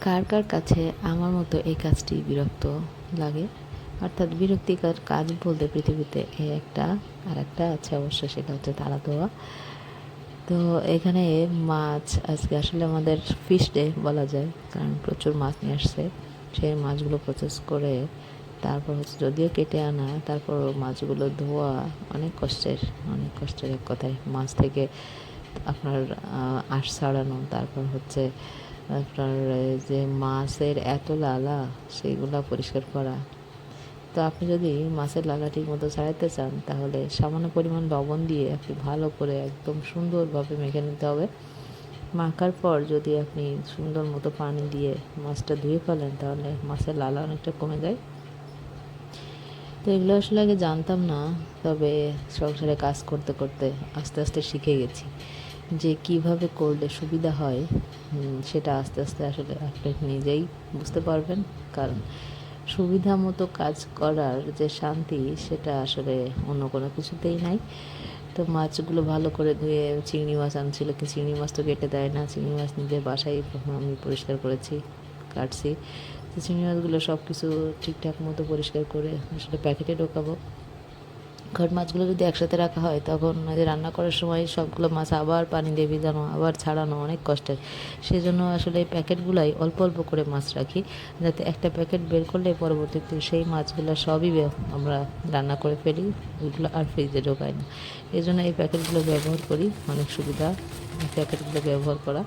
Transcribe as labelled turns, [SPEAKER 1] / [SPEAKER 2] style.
[SPEAKER 1] কার কার কাছে আমার মতো এই কাজটি বিরক্ত লাগে? অর্থাৎ বিরক্তিকর কাজ বলতে পৃথিবীতে এই একটা আর একটা আছে, অবশ্য সেটা হচ্ছে তালা দেওয়া। তো এখানে মাছ আজকে আসলে আমাদের ফিশ ডে বলা যায়, কারণ প্রচুর মাছ নিয়ে আসছে। সেই মাছগুলো প্রসেস করে তারপর হচ্ছে যদিও কেটে আনা, তারপর মাছগুলো ধোয়া অনেক কষ্টের এক কথায়। মাছ থেকে আপনার আঁশ ছাড়ানো, তারপর হচ্ছে আপনার যে মাছের এত লালা সেইগুলা পরিষ্কার করা। তো আপনি যদি মাছের লালা ঠিক মতো ছাড়াইতে চান, তাহলে সামান্য পরিমাণ লবণ দিয়ে আপনি ভালো করে একদম সুন্দরভাবে মেখে নিতে হবে। মাখার পর যদি আপনি সুন্দর মতো পানি দিয়ে মাছটা ধুয়ে ফেলেন, তাহলে মাছের লালা অনেকটা কমে যায়। তো এগুলো আসলে আগে জানতাম না, তবে সংসারে কাজ করতে করতে আস্তে আস্তে শিখে গেছি যে কিভাবে করলে সুবিধা হয়। সেটা আস্তে আস্তে আসলে আপনি নিজেই বুঝতে পারবেন। কারণ সুবিধা মতো কাজ করার যে শান্তি, সেটা আসলে অন্য কোনো কিছুতেই নাই। তো মাছগুলো ভালো করে ধুয়ে, চিংড়ি মাছ আনছিল, কি চিংড়ি মাছ তো কেটে দেয় না, চিংড়ি মাছ নিজের বাসায় আমি পরিষ্কার করেছি, কাটছি। তো চিংড়ি মাছগুলো সব কিছু ঠিকঠাক মতো পরিষ্কার করে আসলে প্যাকেটে ঢোকাবো। কারণ মাছগুলো যদি একসাথে রাখা হয়, তখন ওই যে রান্না করার সময় সবগুলো মাছ আবার পানি দিয়ে ভিজানো, আবার ছাড়ানো অনেক কষ্টের। সেজন্য আসলে এই প্যাকেটগুলাই অল্প অল্প করে মাছ রাখি, যাতে একটা প্যাকেট বের করলে পরবর্তীতে সেই মাছগুলো সবই আমরা রান্না করে ফেলি, ওইগুলো আর ফ্রিজে ঢোকাই না। এই জন্য এই প্যাকেটগুলো ব্যবহার করি, অনেক সুবিধা এই প্যাকেটগুলো ব্যবহার করা।